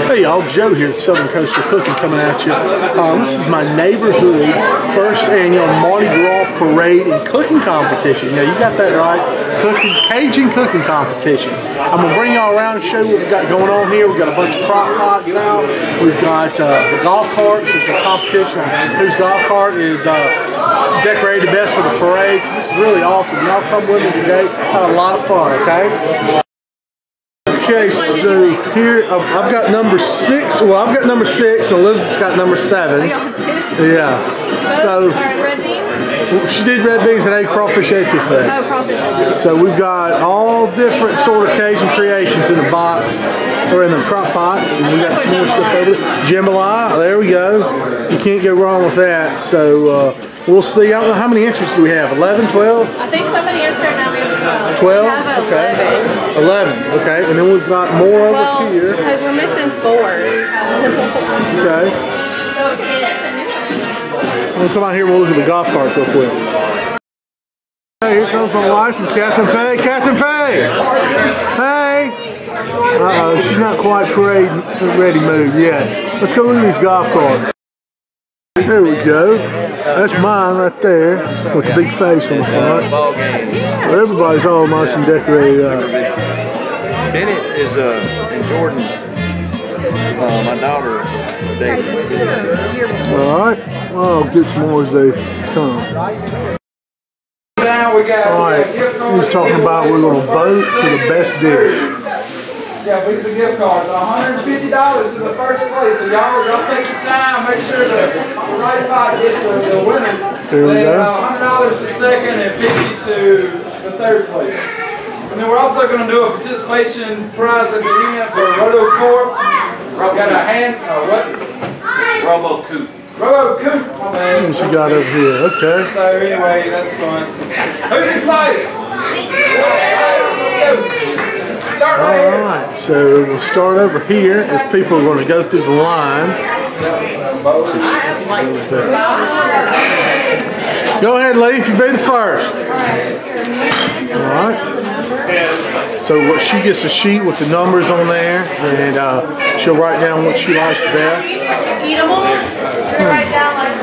Hey y'all, Joe here at Southern Coastal Cooking coming at you. This is my neighborhood's first annual Mardi Gras parade and cooking competition. Yeah, you got that right. Cajun cooking competition. I'm going to bring y'all around and show you what we've got going on here. We've got a bunch of crock pots out. We've got the golf carts. There's a competition on whose golf cart is decorated the best for the parade. So this is really awesome. Y'all come with me today. Have a lot of fun, okay? Okay, so here I've got number 6. Well, I've got number 6, and Elizabeth's got number 7. Yeah. So red beans? She did red beans and egg crawfish etouffee. Oh, crawfish etouffee. So we've got all different sort of Cajun creations in the box, or in the crock pots, and we got some more stuff over there. Jambalaya, there we go. You can't go wrong with that. So we'll see. I don't know how many entries do we have. 11, 12? I think somebody answered now. We have 12. We have okay. 11. 11. Okay, and then we've got more over here. Because we're missing 4. Okay. We'll come out here and we'll look at the golf carts real quick. Hey, here comes my wife and Captain Faye. Captain Faye! Hey! Uh-oh, she's not quite ready moved yet. Let's go look at these golf carts. There we go. That's mine right there with the big face on the front. Everybody's all nice and decorated up. Bennett is and Jordan, my daughter, David. Alright, I'll get some more as they come. Alright, he's talking about we're going to vote for the best dish. Yeah, we get the gift cards. $150 to the first place. So y'all take your time. Make sure the right pot gets the winner. There we go. $100 to second and $50 to the third place. And then we're also going to do a participation prize at the end for Roto Corp. We've got a hand, what? Robo Coop. Roto Coop. What's he got over here? Okay. So anyway, that's fun. Who's excited? Let's go. Alright, so we'll start over here as people are going to go through the line. Go ahead, Leaf, you be the first. Alright. So she gets a sheet with the numbers on there, and she'll write down what she likes best. Eatable? Write down like...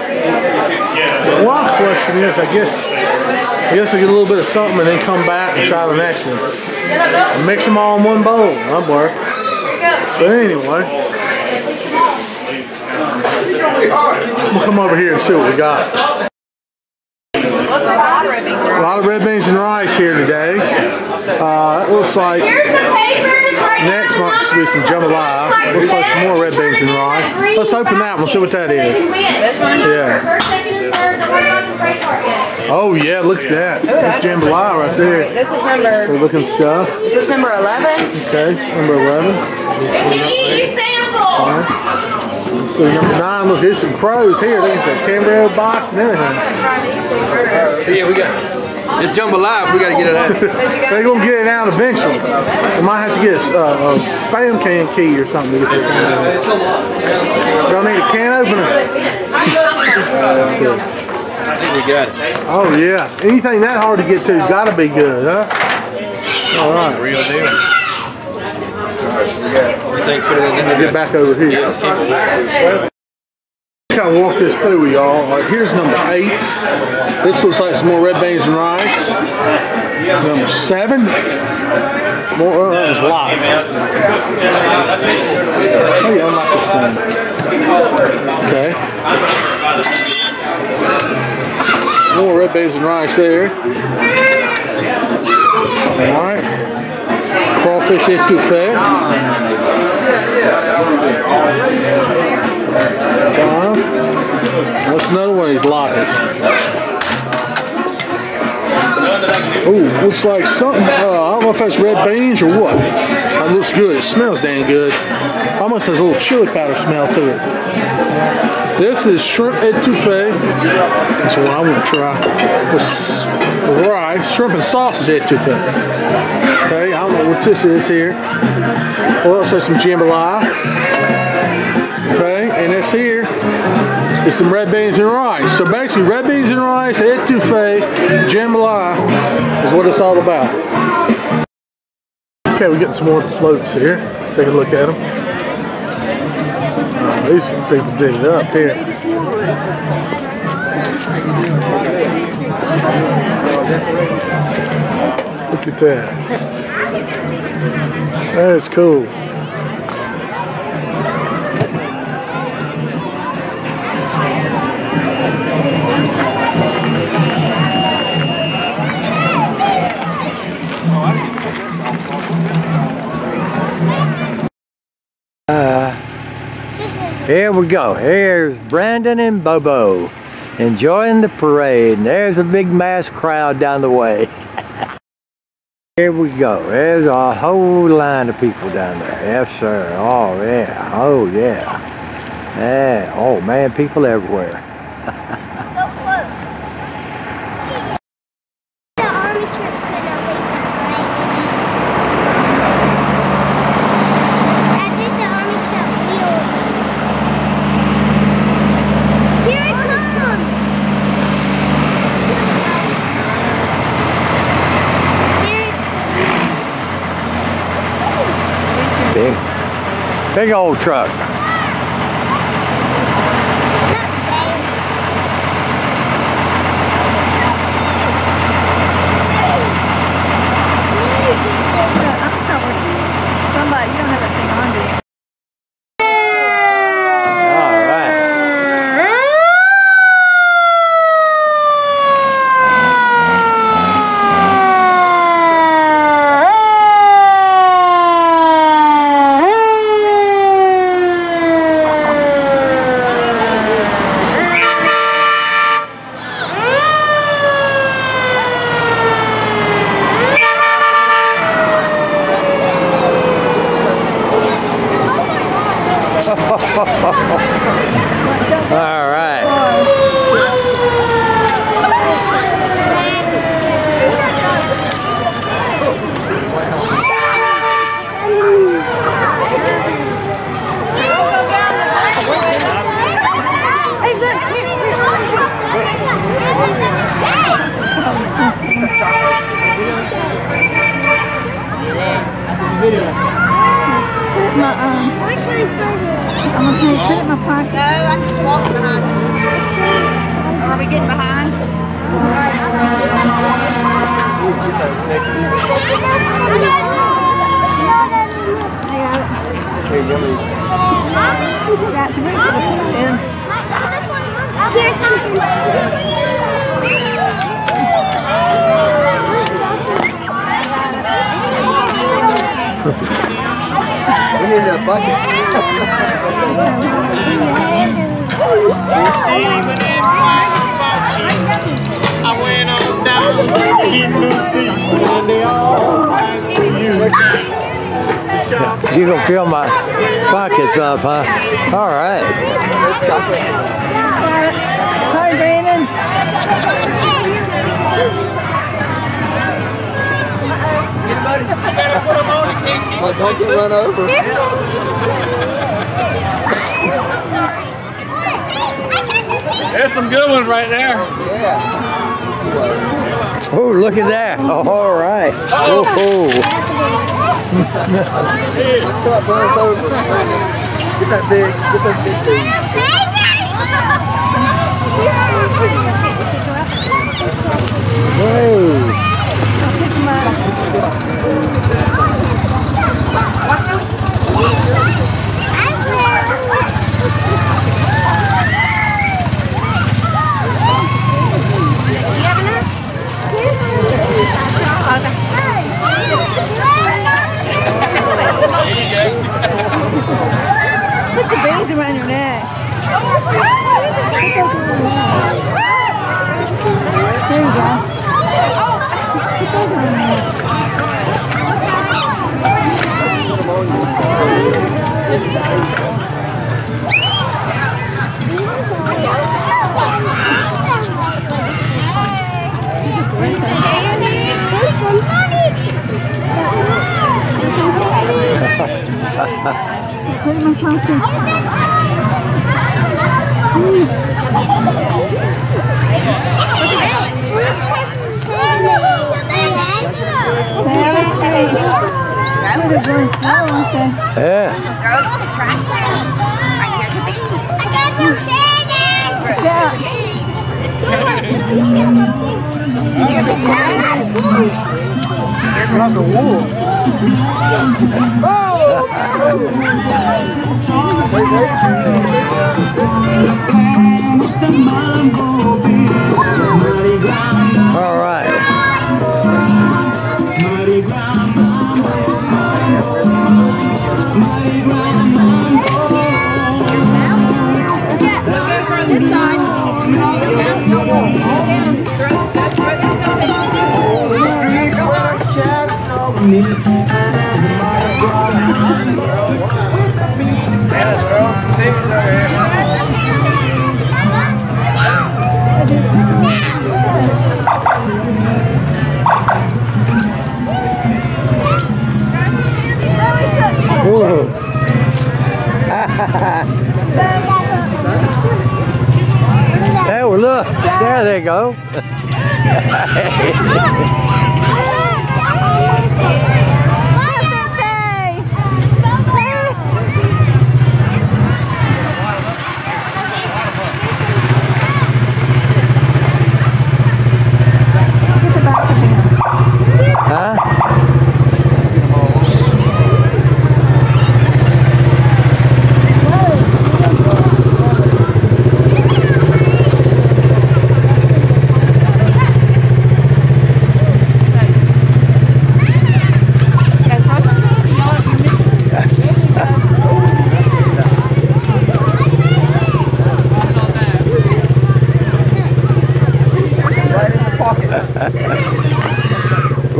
The one question is, I guess I get a little bit of something and then come back and try the next one. Mix them all in one bowl. That'll work. But anyway, we'll come over here and see what we got. A lot of red beans and rice here today. It looks like next month will be some jambalaya. Looks like some more red beans and rice. Let's open that one. See what that is. This one? Yeah. Oh yeah, look at that. That's jambalaya right there. This is number... We're looking stuff. Is this number 11? Okay, number 11. Right. Let's see, number 9. Look, there's some crows here. They got the Cambrio box and everything. Yeah, we got it's jambalaya. We got to get it out. They're gonna get it out eventually. We might have to get a spam can key or something to get this thing out. Y'all need a can opener. I think we got it. Oh yeah, anything that hard to get to has got to be good, huh? All right. Real deal. I think put it in there. Get back over here. Kind of walk this through, y'all. All right, here's number 8. This looks like some more red beans and rice. Number 7. More, that was a lot. Oh yeah, I like this thing. Okay. More red beans and rice there. Alright. Crawfish etouffee. 5. That's another one of these lockers. Ooh, looks like something, I don't know if that's red beans or what. It looks good. It smells dang good. Almost has a little chili powder smell to it. This is shrimp etouffee. That's what I want to try. With rice, shrimp and sausage etouffee. Okay, I don't know what this is here. Well, let's have some jambalaya. Okay, and this here is some red beans and rice. So basically, red beans and rice, etouffee, jambalaya is what it's all about. Okay, we're getting some more floats here. Take a look at them. These people did it up here. Look at that. That is cool. Here we go. Here's Brandon and Bobo enjoying the parade. And there's a big mass crowd down the way. Here we go. There's a whole line of people down there. Yes, sir. Oh, yeah. Oh, yeah. Yeah. Oh, man, people everywhere. So close. The army trip said I'll leave that right. I did the army trip wheel. Here it comes. Here it Big old truck. Somebody, you don't have that thing on, do you? All right. I'm gonna take put it in my pocket. No, I just walk behind. Are we getting behind? Got to bring something in. Here's something. We need a bucket. I went on down in Lucy and they all You gonna fill my pockets up, huh? All right. Hi, Brandon. Don't get run over. There's some good ones right there. Oh, look at that. Oh, all right. Oh, Get that big thing. Whoa. Put the beads around your neck. There you go. Put those around your neck. Put it in my pocket. Yeah. Not the wolf. All right. Looking for this side. That's where they're coming. Hey, well, look. There they go. Huh?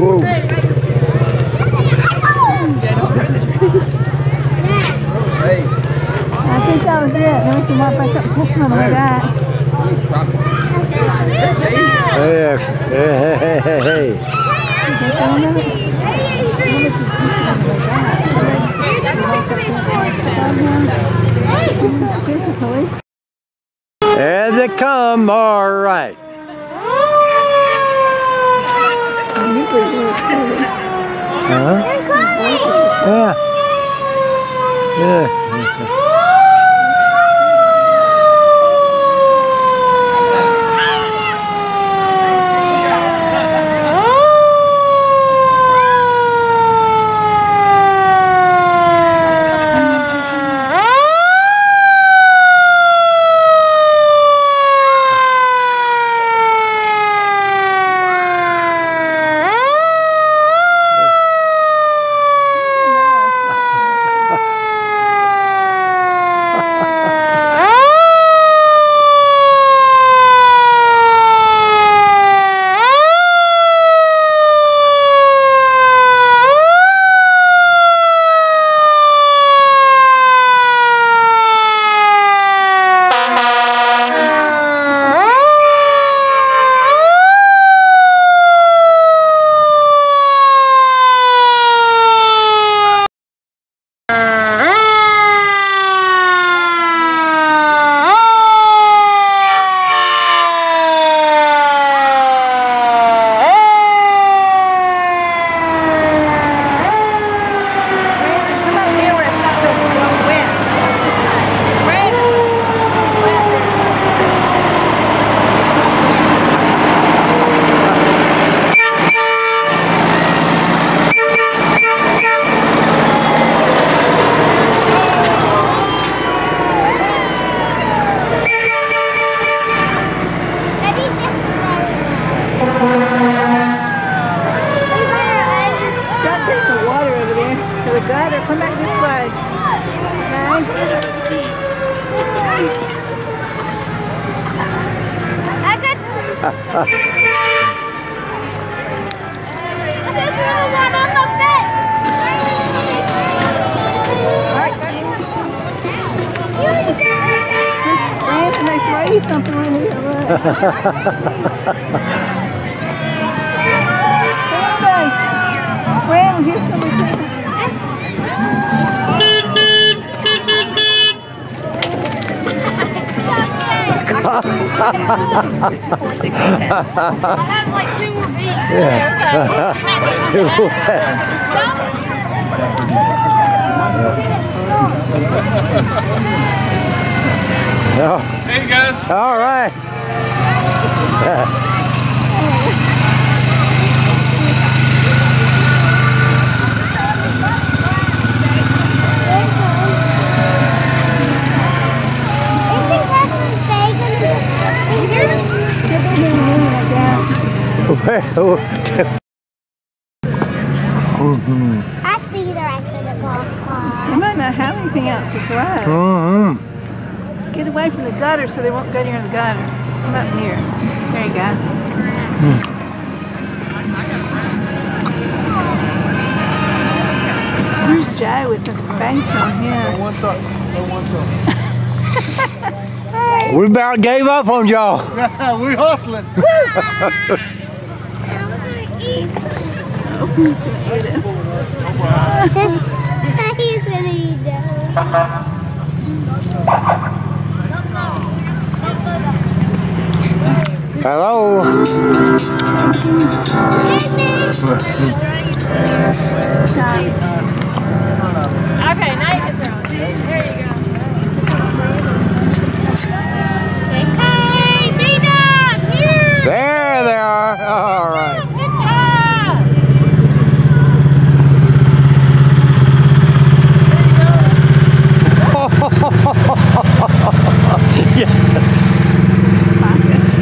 Ooh. I think that was it. Then we can walk back up and catch him on the way back. Hey, hey, hey, hey. There they come, all right. Huh? Yeah. Yeah. Come back this way. I got some. There's another one on the bed. Brandon, they throw you something right here. Brandon, here's something. I have like 2 more beats. Yeah. Hey guys. All right. I see the rest of the golf cart. You might not have anything else to throw. Get away from the gutter so they won't go near the gutter. Come up here. There you go. Where's Joe with the banks on him? We about gave up on y'all. We're hustling. He's gonna eat that. Hello. Okay, now you can throw it. There you go. Hey, B-Dog, here! There they are. All right. Good job!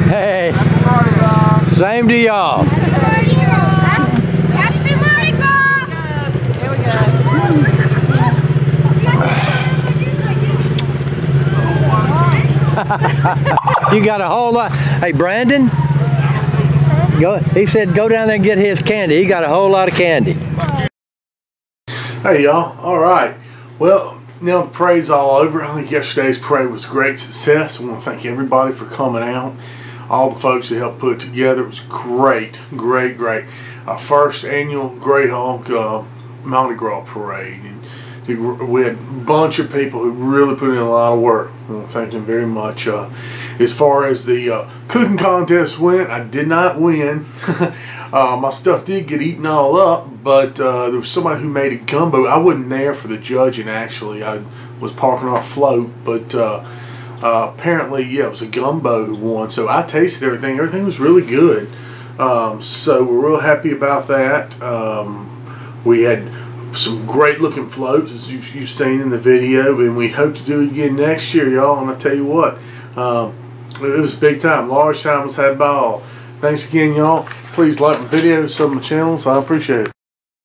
Hey. Same to y'all. Happy Mardi Gras! Here we go. You got a whole lot. Hey, Brandon. He said go down there and get his candy. He got a whole lot of candy. Hey y'all, alright. Well, the parade's all over. I think yesterday's parade was a great success. I want to thank everybody for coming out. All the folks that helped put it together. It was great, great, great. Our first annual Grayhawk Mardi Gras parade. And we had a bunch of people who really put in a lot of work. I want to thank them very much. As far as the cooking contest went, I did not win. My stuff did get eaten all up, but there was somebody who made a gumbo. I wasn't there for the judging, actually. I was parking off float, but apparently, yeah, it was a gumbo who won. So I tasted everything. Everything was really good. So we're real happy about that. We had some great looking floats, as you've seen in the video, and we hope to do it again next year, y'all. And I tell you what, it was big time, large time. Let's have a ball. Thanks again, y'all. Please like my videos, sub my channels. I appreciate it.